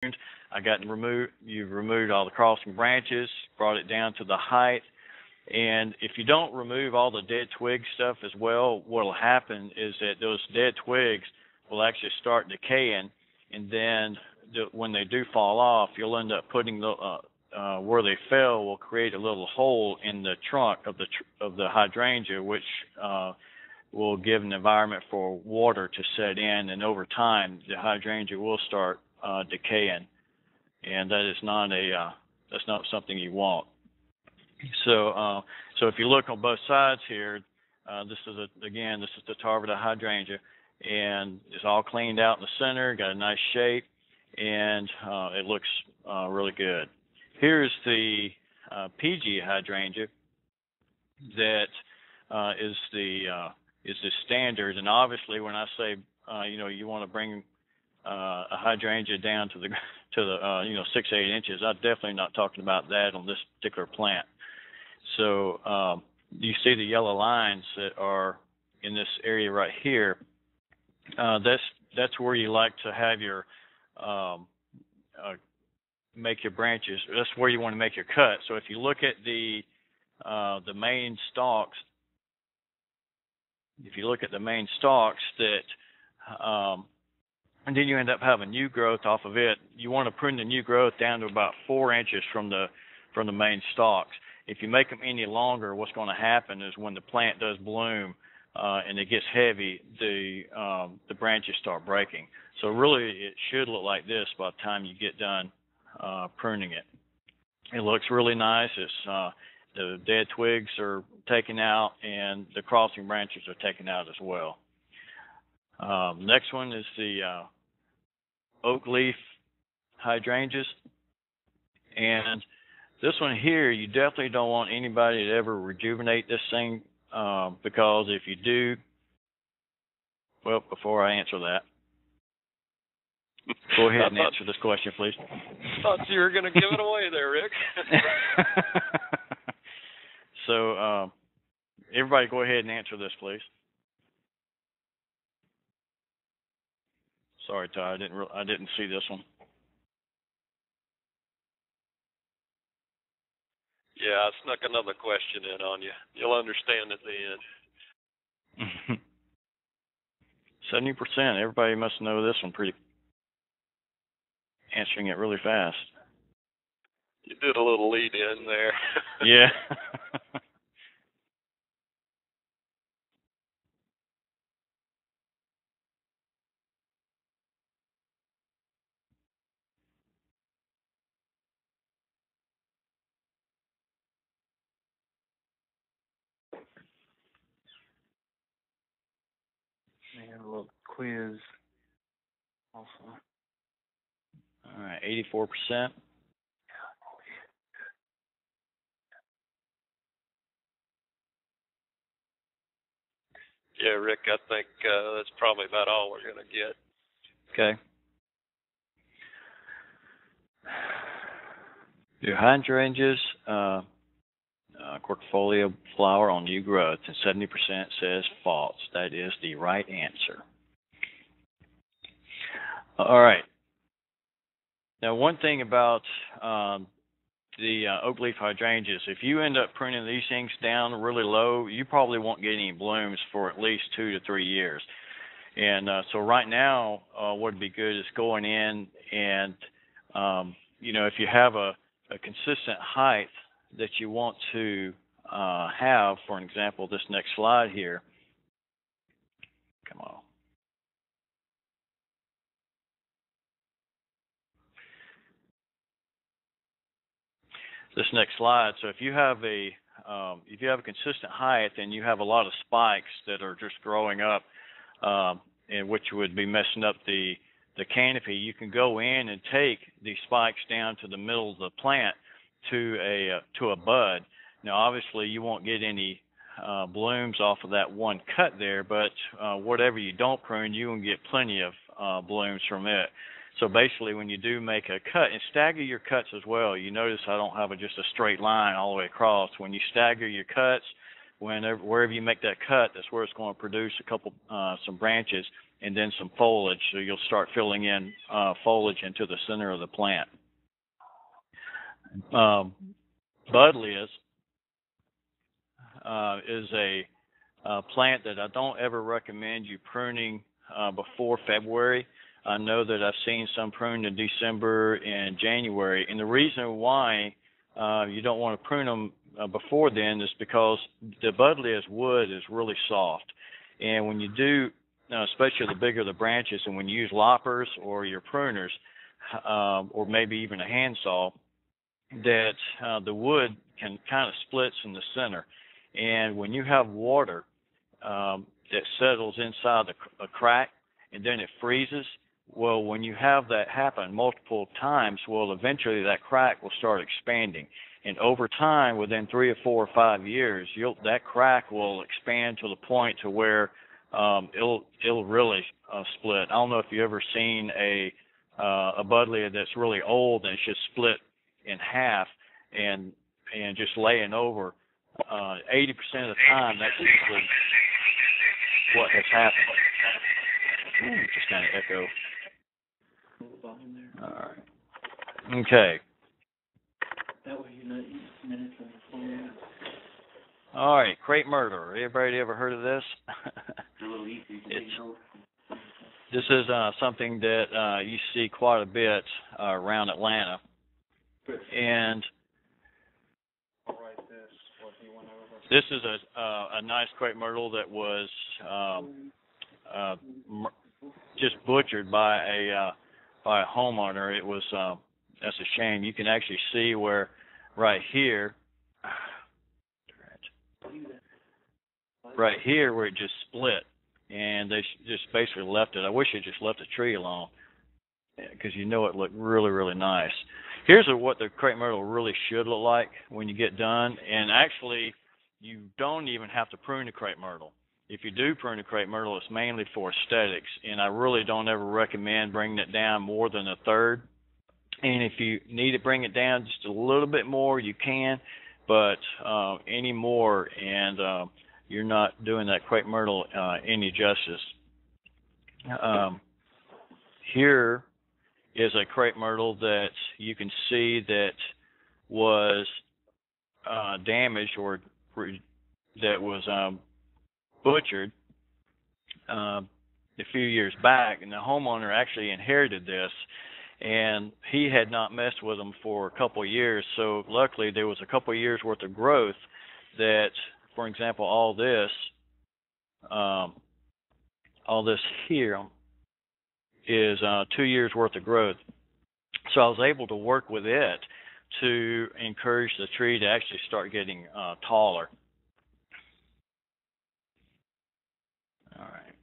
You've removed all the crossing branches, brought it down to the height. And if you don't remove all the dead twig stuff as well, what will happen is that those dead twigs will actually start decaying, and then when they do fall off, you'll end up putting where they fell will create a little hole in the trunk of the hydrangea, which will give an environment for water to set in, and over time the hydrangea will start decaying, and that's not something you want. So if you look on both sides here, this is the Tarvita hydrangea, and it's all cleaned out in the center, got a nice shape, and it looks really good. Here's the PG hydrangea that is the standard, and obviously when I say you want to bring a hydrangea down to the 6-8 inches, I'm definitely not talking about that on this particular plant. So you see the yellow lines that are in this area right here. That's where you like to have your make your branches. That's where you want to make your cut. So if you look at the main stalks, and then you end up having new growth off of it, you want to prune the new growth down to about 4 inches from the main stalks. If you make them any longer, what's going to happen is when the plant does bloom and it gets heavy, the branches start breaking. So really, it should look like this by the time you get done pruning it. It looks really nice. It's the dead twigs are taken out, and the crossing branches are taken out as well. Next one is the oak leaf hydrangeas, and this one here, you definitely don't want anybody to ever rejuvenate this thing because if you do, well, before I answer that, go ahead and answer this question, please. I thought you were going to give it away there, Rick. So everybody go ahead and answer this, please. Sorry, Todd, I didn't see this one. Yeah, I snuck another question in on you. You'll understand at the end. 70%. Everybody must know this one pretty. Answering it really fast. You did a little lead in there. Yeah. We have a little quiz also. All right, 84%. Yeah, Rick, I think that's probably about all we're going to get. Okay. Your hydrangeas, cordifolia flower on new growth, and 70% says false. That is the right answer. All right. Now, one thing about the oak leaf hydrangeas, if you end up pruning these things down really low, you probably won't get any blooms for at least 2 to 3 years. And so right now, what would be good is going in and, if you have a consistent height that you want to have, for an example, this next slide here. Come on. This next slide. So if you have a consistent height, and you have a lot of spikes that are just growing up, and which would be messing up the canopy, you can go in and take these spikes down to the middle of the plant to a bud. Now, obviously, you won't get any blooms off of that one cut there, but whatever you don't prune, you can get plenty of blooms from it. So basically, when you do make a cut, and stagger your cuts as well. You notice I don't have just a straight line all the way across. When you stagger your cuts, wherever you make that cut, that's where it's going to produce some branches and then some foliage. So you'll start filling in foliage into the center of the plant. Buddleias is a plant that I don't ever recommend you pruning before February. I know that I've seen some pruned in December and January, and the reason why you don't want to prune them before then is because the Buddleia's wood is really soft, and when you do, especially the bigger the branches, and when you use loppers or your pruners, or maybe even a handsaw, that the wood can kind of splits in the center, and when you have water that settles inside a crack and then it freezes, well, when you have that happen multiple times, well, eventually that crack will start expanding. And over time, within 3 or 4 or 5 years, that crack will expand to the point to where it'll really split. I don't know if you've ever seen a buddleia that's really old and it's just split in half and just laying over. 80% of the time, that's usually what has happened. Ooh, just kind of echo. All right. Okay. That way you're not minutes on the phone. All right, crepe myrtle. Everybody ever heard of this? A little easy. This is something that you see quite a bit around Atlanta. And this is a nice crepe myrtle that was just butchered by a homeowner. It was that's a shame. You can actually see where right here where it just split, and they just basically left it. I wish they just left the tree alone, because you know it looked really, really nice. Here's what the crepe myrtle really should look like when you get done, and actually you don't even have to prune the crepe myrtle. If you do prune the crepe myrtle, it's mainly for aesthetics, and I really don't ever recommend bringing it down more than a third. And if you need to bring it down just a little bit more, you can, but any more, and you're not doing that crepe myrtle any justice. Here is a crepe myrtle that you can see that was damaged, or that was butchered a few years back, and the homeowner actually inherited this, and he had not messed with them for a couple of years. So luckily there was a couple of years worth of growth that, for example, all this here is 2 years worth of growth. So I was able to work with it to encourage the tree to actually start getting taller. All right.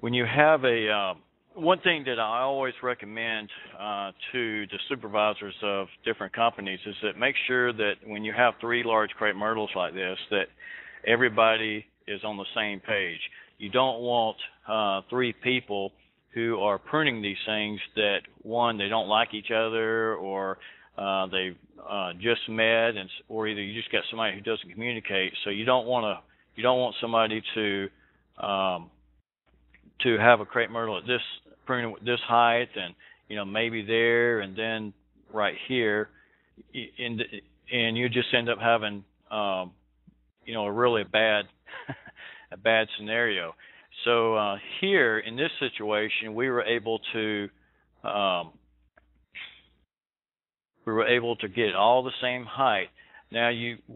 When you have one thing that I always recommend to the supervisors of different companies is that make sure that when you have 3 large crepe myrtles like this, that everybody is on the same page. You don't want 3 people who are pruning these things that, one, they don't like each other, or they've just met, or either you just got somebody who doesn't communicate. So you don't want somebody to have a crepe myrtle at this height, and maybe there, and then right here, and you just end up having a really bad a bad scenario. So here in this situation, we were able to get all the same height. Now,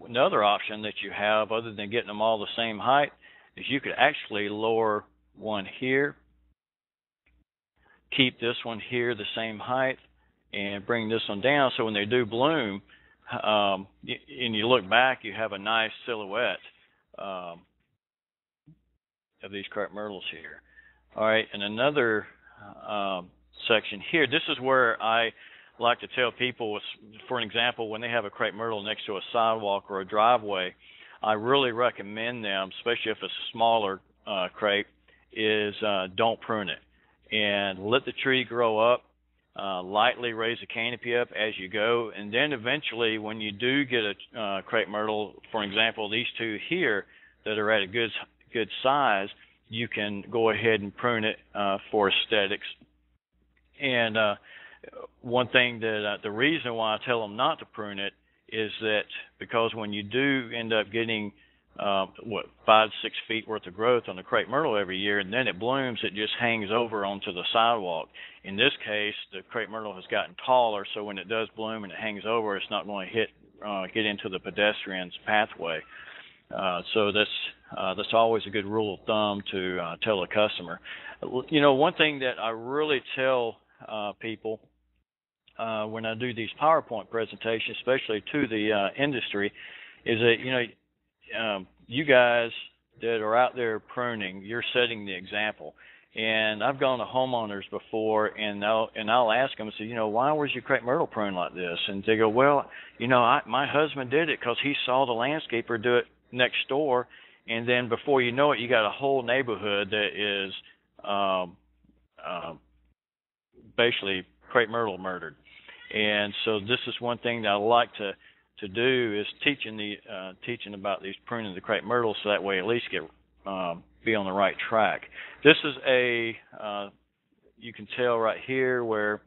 another option that you have, other than getting them all the same height, is you could actually lower one here, keep this one here the same height, and bring this one down. So when they do bloom, and you look back, you have a nice silhouette of these crepe myrtles here. All right, and another section here. This is where I like to tell people, for an example, when they have a crepe myrtle next to a sidewalk or a driveway, I really recommend them, especially if it's a smaller crepe, is don't prune it, and let the tree grow up lightly raise the canopy up as you go, and then eventually when you do get a crepe myrtle, for example, these two here that are at a good size, you can go ahead and prune it for aesthetics. And one thing that the reason why I tell them not to prune it is that because when you do end up getting 5 to 6 feet worth of growth on the crepe myrtle every year, and then it blooms, it just hangs over onto the sidewalk. In this case, the crepe myrtle has gotten taller, so when it does bloom and it hangs over, it's not going to get into the pedestrian's pathway. So that's always a good rule of thumb to tell a customer. You know, one thing that I really tell people when I do these PowerPoint presentations, especially to the industry, is that, you know, you guys that are out there pruning, you're setting the example. And I've gone to homeowners before, and I'll ask them, say, you know, why was your crepe myrtle pruned like this? And they go, well, you know, my husband did it because he saw the landscaper do it next door, and then before you know it, you got a whole neighborhood that is basically crepe myrtle murdered. And so this is one thing that I like to do is teaching about these pruning the crepe myrtle, so that way at least be on the right track. This is you can tell right here where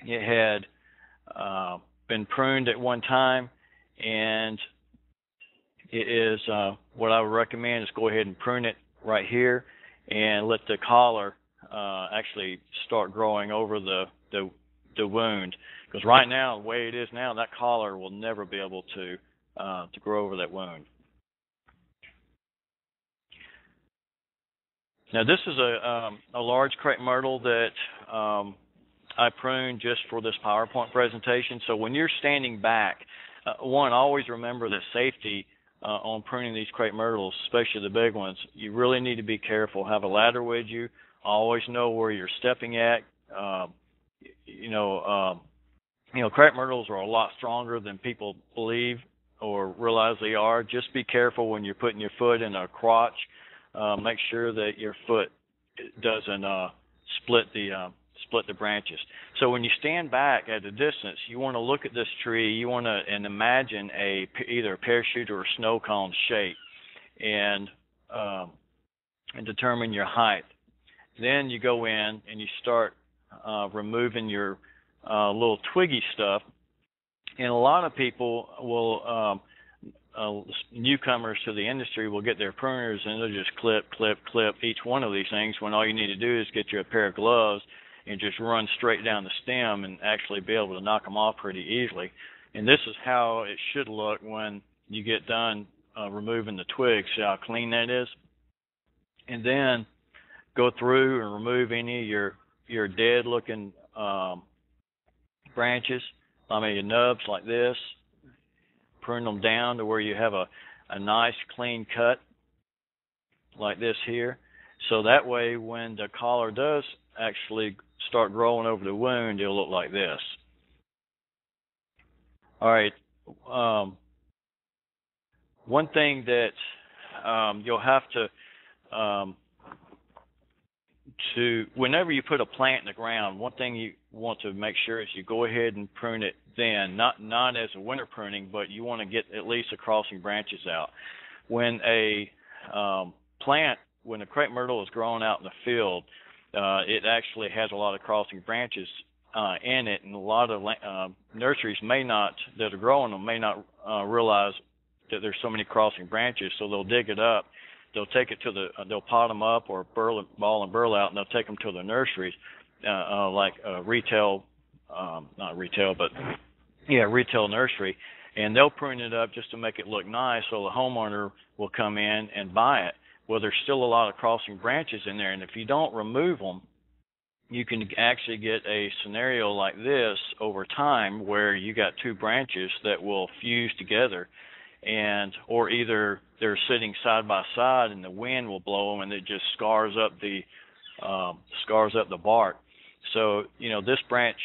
it had been pruned at one time, and it is what I would recommend is go ahead and prune it right here and let the collar actually start growing over the wound. Because right now, the way it is now, that collar will never be able to grow over that wound. Now, this is a large crepe myrtle that I pruned just for this PowerPoint presentation. So when you're standing back, one, always remember that safety on pruning these crepe myrtles, especially the big ones, you really need to be careful. Have a ladder with you. Always know where you're stepping at. Crepe myrtles are a lot stronger than people believe or realize they are. Just be careful when you're putting your foot in a crotch. Make sure that your foot doesn't split the branches. So when you stand back at a distance, you want to look at this tree. You want to imagine either a parachute or a snow cone shape, and determine your height. Then you go in and you start removing your little twiggy stuff. And a lot of people will, newcomers to the industry will get their pruners and they'll just clip each one of these things, when all you need to do is get you a pair of gloves and just run straight down the stem and actually be able to knock them off pretty easily. And this is how it should look when you get done removing the twigs. See how clean that is? And then go through and remove any of your dead looking branches, your nubs like this. Prune them down to where you have a nice clean cut like this here. So that way when the collar does actually start growing over the wound, it'll look like this. All right. One thing that you'll have to whenever you put a plant in the ground, one thing you want to make sure is you go ahead and prune it then, not as a winter pruning, but you want to get at least the crossing branches out. When a crepe myrtle is growing out in the field, it actually has a lot of crossing branches in it, and a lot of nurseries that are growing them may not realize that there's so many crossing branches, so they'll dig it up. They'll take it they'll pot them up or ball and burl out, and they'll take them to the nurseries, retail nursery, and they'll prune it up just to make it look nice, so the homeowner will come in and buy it. Well, there's still a lot of crossing branches in there, and if you don't remove them, you can actually get a scenario like this over time where you got two branches that will fuse together, or either they're sitting side by side and the wind will blow them and it just scars up the bark. So this branch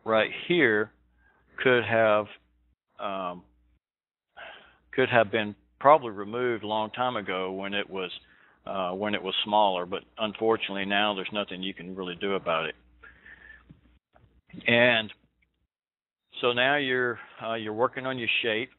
right here could have been probably removed a long time ago when it was smaller, but unfortunately now there's nothing you can really do about it. And so now you're working on your shape.